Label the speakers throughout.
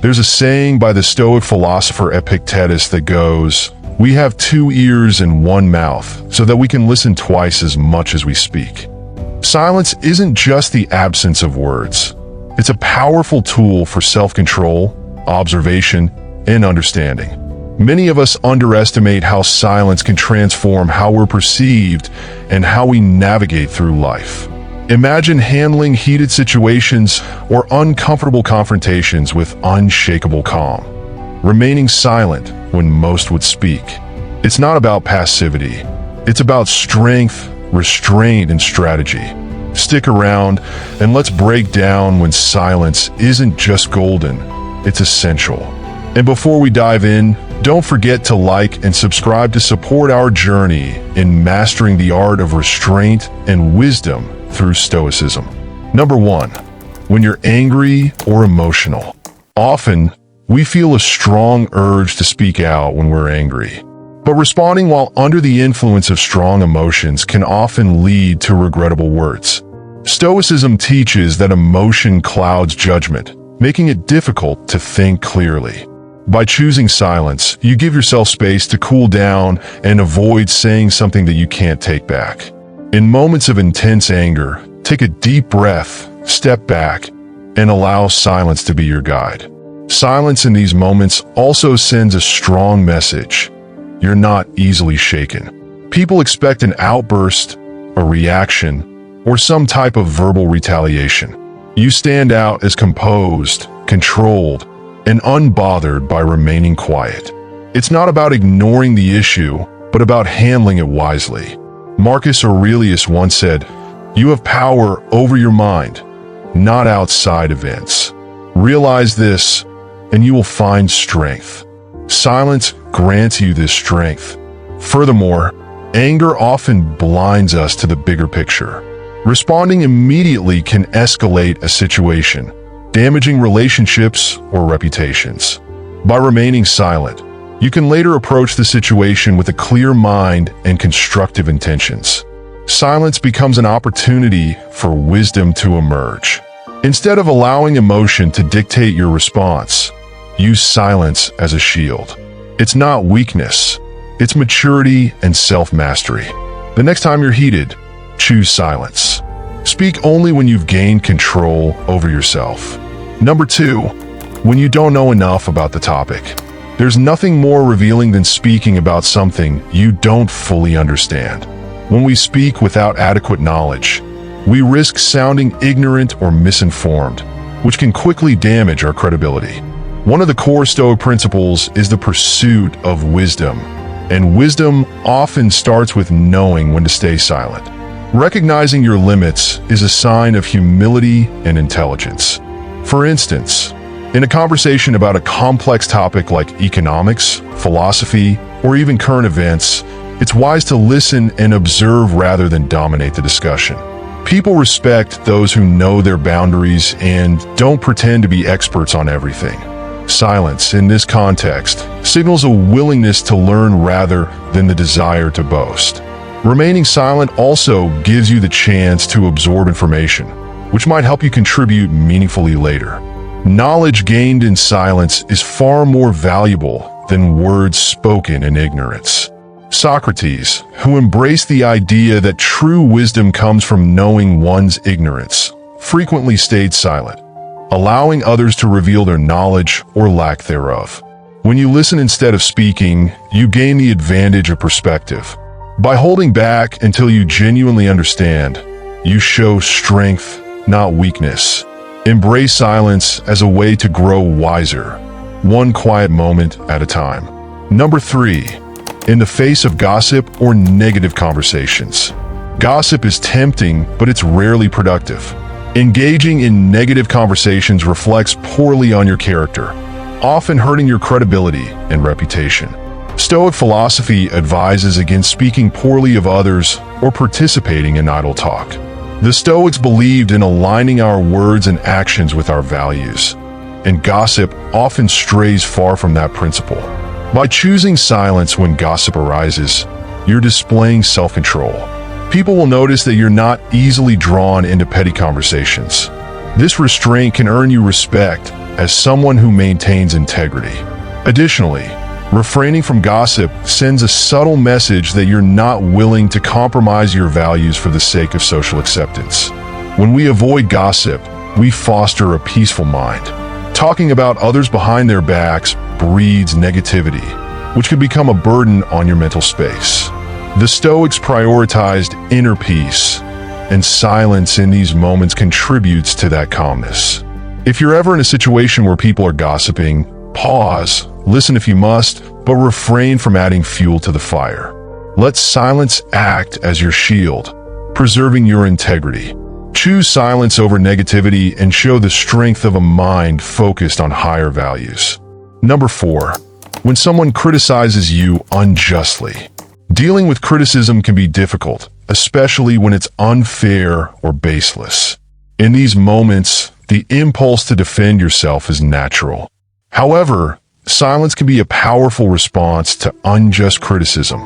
Speaker 1: There's a saying by the Stoic philosopher Epictetus that goes, "We have two ears and one mouth, so that we can listen twice as much as we speak." Silence isn't just the absence of words. It's a powerful tool for self-control, observation, and understanding. Many of us underestimate how silence can transform how we're perceived and how we navigate through life. Imagine handling heated situations or uncomfortable confrontations with unshakable calm, remaining silent when most would speak. It's not about passivity. It's about strength, restraint, and strategy. Stick around and let's break down when silence isn't just golden, it's essential. And before we dive in, don't forget to like and subscribe to support our journey in mastering the art of restraint and wisdom through Stoicism. Number 1, when you're angry or emotional. Often, we feel a strong urge to speak out when we're angry. But responding while under the influence of strong emotions can often lead to regrettable words. Stoicism teaches that emotion clouds judgment, making it difficult to think clearly. By choosing silence, you give yourself space to cool down and avoid saying something that you can't take back. In moments of intense anger, take a deep breath, step back, and allow silence to be your guide. Silence in these moments also sends a strong message. You're not easily shaken. People expect an outburst, a reaction, or some type of verbal retaliation. You stand out as composed, controlled, and unbothered by remaining quiet. It's not about ignoring the issue, but about handling it wisely. Marcus Aurelius once said, "You have power over your mind, not outside events." Realize this, and you will find strength. Silence grants you this strength. Furthermore, anger often blinds us to the bigger picture. Responding immediately can escalate a situation, damaging relationships or reputations. By remaining silent, you can later approach the situation with a clear mind and constructive intentions. Silence becomes an opportunity for wisdom to emerge. Instead of allowing emotion to dictate your response, use silence as a shield. It's not weakness, it's maturity and self-mastery. The next time you're heated, choose silence. Speak only when you've gained control over yourself. Number 2, when you don't know enough about the topic. There's nothing more revealing than speaking about something you don't fully understand. When we speak without adequate knowledge, we risk sounding ignorant or misinformed, which can quickly damage our credibility. One of the core Stoic principles is the pursuit of wisdom, and wisdom often starts with knowing when to stay silent. Recognizing your limits is a sign of humility and intelligence. For instance, in a conversation about a complex topic like economics, philosophy, or even current events, it's wise to listen and observe rather than dominate the discussion. People respect those who know their boundaries and don't pretend to be experts on everything. Silence, in this context, signals a willingness to learn rather than the desire to boast. Remaining silent also gives you the chance to absorb information, which might help you contribute meaningfully later. Knowledge gained in silence is far more valuable than words spoken in ignorance. Socrates, who embraced the idea that true wisdom comes from knowing one's ignorance, frequently stayed silent, allowing others to reveal their knowledge or lack thereof. When you listen instead of speaking, you gain the advantage of perspective. By holding back until you genuinely understand, you show strength, not weakness. Embrace silence as a way to grow wiser, one quiet moment at a time. Number 3, in the face of gossip or negative conversations. Gossip is tempting, but it's rarely productive. Engaging in negative conversations reflects poorly on your character, often hurting your credibility and reputation. Stoic philosophy advises against speaking poorly of others or participating in idle talk. The Stoics believed in aligning our words and actions with our values, and gossip often strays far from that principle. By choosing silence when gossip arises, you're displaying self-control. People will notice that you're not easily drawn into petty conversations. This restraint can earn you respect as someone who maintains integrity. Additionally, refraining from gossip sends a subtle message that you're not willing to compromise your values for the sake of social acceptance. When we avoid gossip, we foster a peaceful mind. Talking about others behind their backs breeds negativity, which could become a burden on your mental space. The Stoics prioritized inner peace, and silence in these moments contributes to that calmness. If you're ever in a situation where people are gossiping, pause, listen if you must, but refrain from adding fuel to the fire. Let silence act as your shield, preserving your integrity. Choose silence over negativity and show the strength of a mind focused on higher values. Number 4. When someone criticizes you unjustly. Dealing with criticism can be difficult, especially when it's unfair or baseless. In these moments, the impulse to defend yourself is natural. However, silence can be a powerful response to unjust criticism.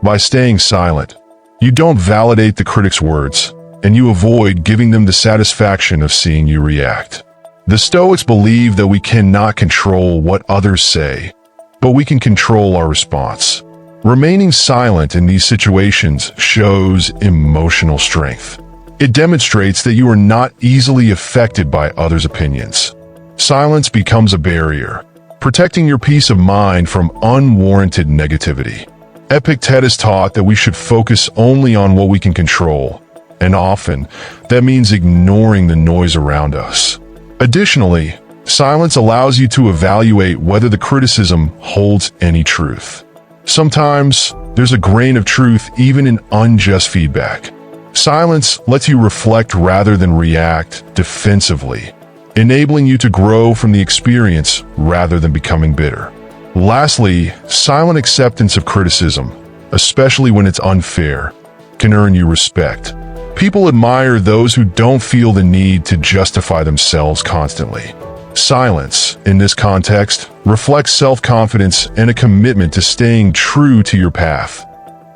Speaker 1: By staying silent, you don't validate the critic's words, and you avoid giving them the satisfaction of seeing you react. The Stoics believe that we cannot control what others say, but we can control our response. Remaining silent in these situations shows emotional strength. It demonstrates that you are not easily affected by others' opinions. Silence becomes a barrier, protecting your peace of mind from unwarranted negativity. Epictetus taught that we should focus only on what we can control, and often that means ignoring the noise around us. Additionally, silence allows you to evaluate whether the criticism holds any truth. Sometimes, there's a grain of truth even in unjust feedback. Silence lets you reflect rather than react defensively, enabling you to grow from the experience rather than becoming bitter. Lastly, silent acceptance of criticism, especially when it's unfair, can earn you respect. People admire those who don't feel the need to justify themselves constantly. Silence, in this context, reflects self-confidence and a commitment to staying true to your path,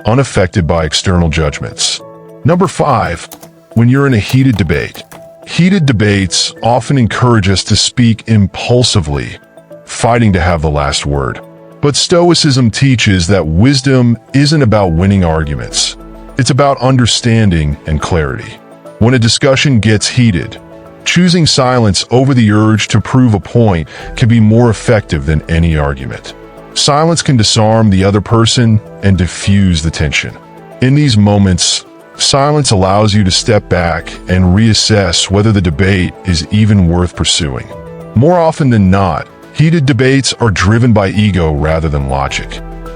Speaker 1: unaffected by external judgments. Number 5. When you're in a heated debate. Heated debates often encourage us to speak impulsively, fighting to have the last word. But Stoicism teaches that wisdom isn't about winning arguments. It's about understanding and clarity. When a discussion gets heated, choosing silence over the urge to prove a point can be more effective than any argument. Silence can disarm the other person and diffuse the tension. In these moments, silence allows you to step back and reassess whether the debate is even worth pursuing. More often than not, heated debates are driven by ego rather than logic.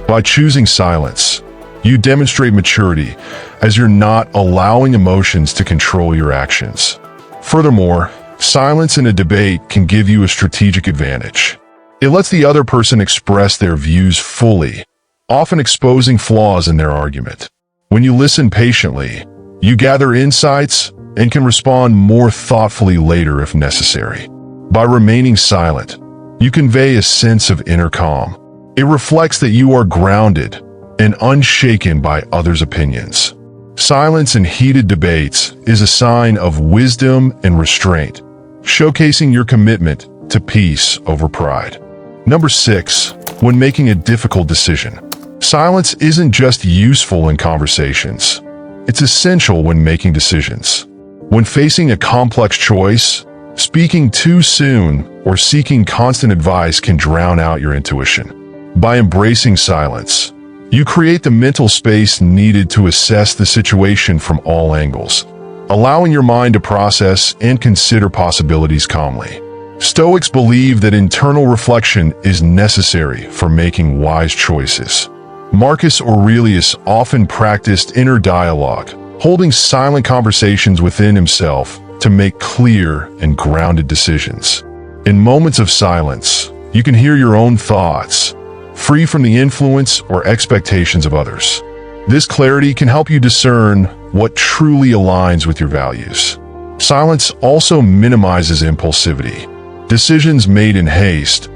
Speaker 1: By choosing silence, you demonstrate maturity as you're not allowing emotions to control your actions. Furthermore, silence in a debate can give you a strategic advantage. It lets the other person express their views fully, often exposing flaws in their argument. When you listen patiently, you gather insights and can respond more thoughtfully later if necessary. By remaining silent, you convey a sense of inner calm. It reflects that you are grounded and unshaken by others' opinions. Silence in heated debates is a sign of wisdom and restraint, showcasing your commitment to peace over pride. Number 6. When making a difficult decision. Silence isn't just useful in conversations. It's essential when making decisions. When facing a complex choice, speaking too soon or seeking constant advice can drown out your intuition. By embracing silence, you create the mental space needed to assess the situation from all angles, allowing your mind to process and consider possibilities calmly. Stoics believe that internal reflection is necessary for making wise choices. Marcus Aurelius often practiced inner dialogue, holding silent conversations within himself to make clear and grounded decisions. In moments of silence, you can hear your own thoughts, free from the influence or expectations of others. This clarity can help you discern what truly aligns with your values. Silence also minimizes impulsivity. Decisions made in haste,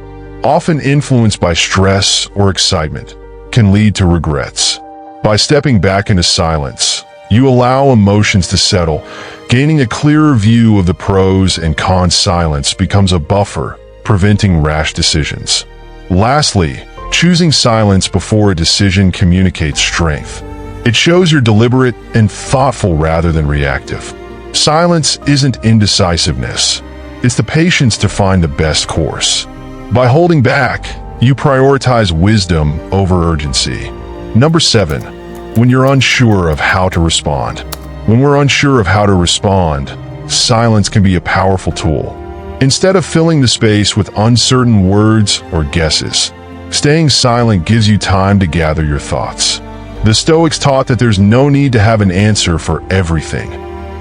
Speaker 1: often influenced by stress or excitement, can lead to regrets. By stepping back into silence, you allow emotions to settle, Gaining a clearer view of the pros and cons, silence becomes a buffer, preventing rash decisions. Lastly, choosing silence before a decision communicates strength. It shows you're deliberate and thoughtful rather than reactive. Silence isn't indecisiveness. It's the patience to find the best course. By holding back, you prioritize wisdom over urgency. Number 7, when you're unsure of how to respond. When we're unsure of how to respond, silence can be a powerful tool. Instead of filling the space with uncertain words or guesses, staying silent gives you time to gather your thoughts. The Stoics taught that there's no need to have an answer for everything.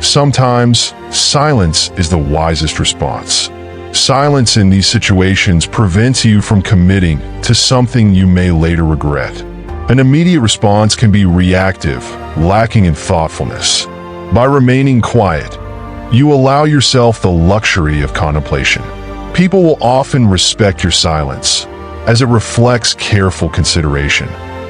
Speaker 1: Sometimes, silence is the wisest response. Silence in these situations prevents you from committing to something you may later regret. An immediate response can be reactive, lacking in thoughtfulness. By remaining quiet, you allow yourself the luxury of contemplation. People will often respect your silence, as it reflects careful consideration.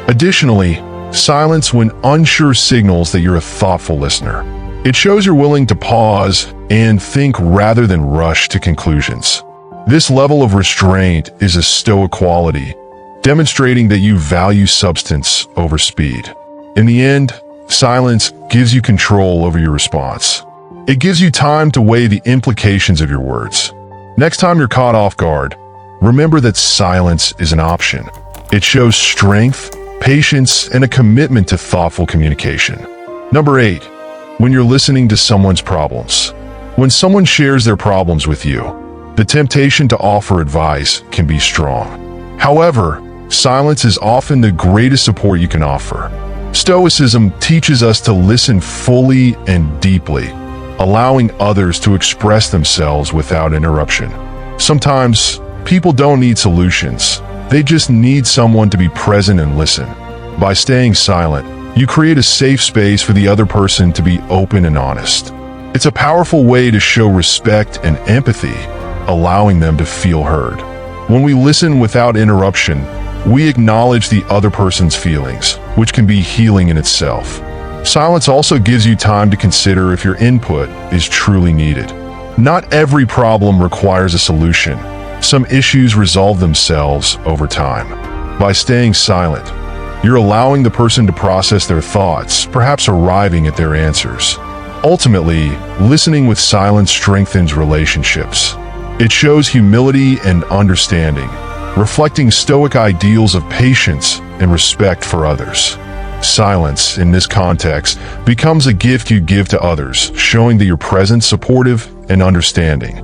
Speaker 1: Additionally, silence when unsure signals that you're a thoughtful listener. It shows you're willing to pause and think rather than rush to conclusions. This level of restraint is a Stoic quality, demonstrating that you value substance over speed. In the end, silence gives you control over your response. It gives you time to weigh the implications of your words. Next time you're caught off guard, remember that silence is an option. It shows strength, patience, and a commitment to thoughtful communication. Number 8, when you're listening to someone's problems. When someone shares their problems with you, the temptation to offer advice can be strong. However, silence is often the greatest support you can offer. Stoicism teaches us to listen fully and deeply, allowing others to express themselves without interruption. Sometimes, people don't need solutions. They just need someone to be present and listen. By staying silent, you create a safe space for the other person to be open and honest. It's a powerful way to show respect and empathy, allowing them to feel heard. When we listen without interruption, we acknowledge the other person's feelings, which can be healing in itself. Silence also gives you time to consider if your input is truly needed. Not every problem requires a solution. Some issues resolve themselves over time. By staying silent, you're allowing the person to process their thoughts, perhaps arriving at their answers. Ultimately, listening with silence strengthens relationships. It shows humility and understanding, reflecting Stoic ideals of patience and respect for others. Silence, in this context, becomes a gift you give to others, showing that you're present, supportive, and understanding.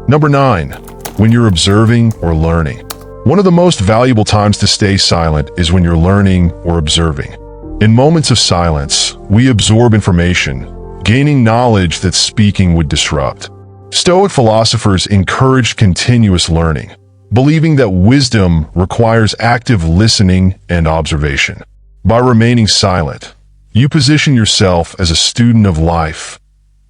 Speaker 1: Number 9, when you're observing or learning. One of the most valuable times to stay silent is when you're learning or observing. In moments of silence, we absorb information, gaining knowledge that speaking would disrupt. Stoic philosophers encouraged continuous learning, believing that wisdom requires active listening and observation. By remaining silent, you position yourself as a student of life,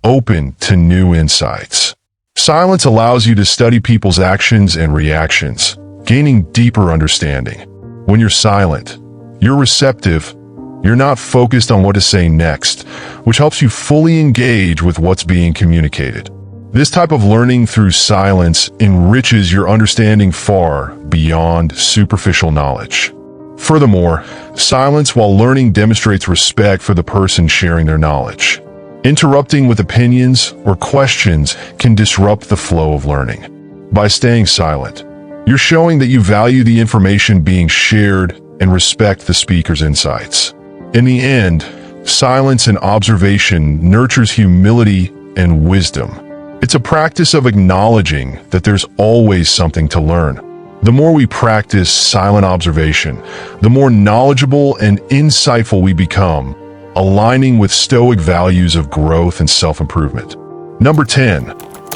Speaker 1: open to new insights. Silence allows you to study people's actions and reactions, gaining deeper understanding. When you're silent, you're receptive. You're not focused on what to say next, which helps you fully engage with what's being communicated. This type of learning through silence enriches your understanding far beyond superficial knowledge. Furthermore, silence while learning demonstrates respect for the person sharing their knowledge. Interrupting with opinions or questions can disrupt the flow of learning. By staying silent, you're showing that you value the information being shared and respect the speaker's insights. In the end, silence and observation nurtures humility and wisdom. It's a practice of acknowledging that there's always something to learn. The more we practice silent observation, the more knowledgeable and insightful we become, aligning with Stoic values of growth and self-improvement. Number 10,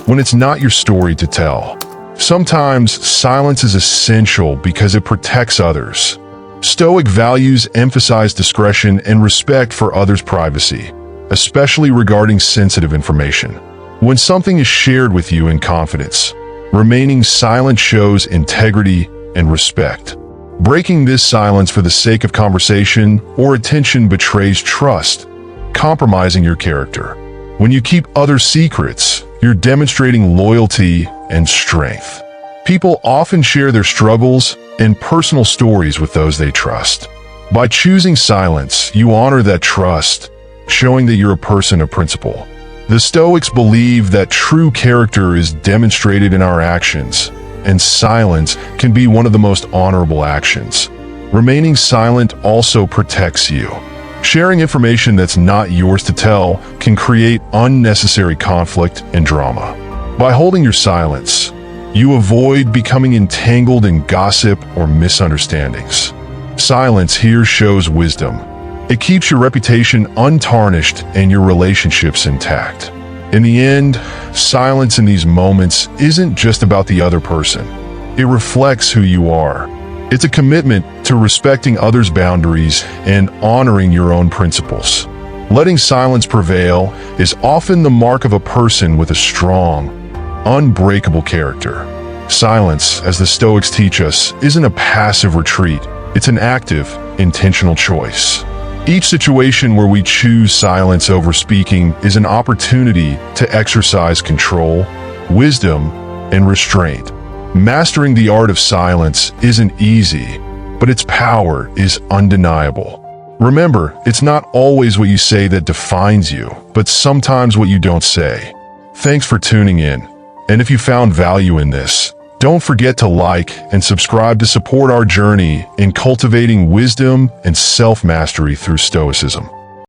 Speaker 1: when it's not your story to tell. Sometimes silence is essential because it protects others. Stoic values emphasize discretion and respect for others' privacy, especially regarding sensitive information. When something is shared with you in confidence, remaining silent shows integrity and respect. Breaking this silence for the sake of conversation or attention betrays trust, compromising your character. When you keep other secrets, you're demonstrating loyalty and strength. People often share their struggles and personal stories with those they trust. By choosing silence, you honor that trust, showing that you're a person of principle. The Stoics believe that true character is demonstrated in our actions, and silence can be one of the most honorable actions. Remaining silent also protects you. Sharing information that's not yours to tell can create unnecessary conflict and drama. By holding your silence, you avoid becoming entangled in gossip or misunderstandings. Silence here shows wisdom. It keeps your reputation untarnished and your relationships intact. In the end, silence in these moments isn't just about the other person. It reflects who you are. It's a commitment to respecting others' boundaries and honoring your own principles. Letting silence prevail is often the mark of a person with a strong, unbreakable character. Silence, as the Stoics teach us, isn't a passive retreat. It's an active, intentional choice. Each situation where we choose silence over speaking is an opportunity to exercise control, wisdom, and restraint. Mastering the art of silence isn't easy, but its power is undeniable. Remember, it's not always what you say that defines you, but sometimes what you don't say. Thanks for tuning in. And if you found value in this, don't forget to like and subscribe to support our journey in cultivating wisdom and self-mastery through Stoicism.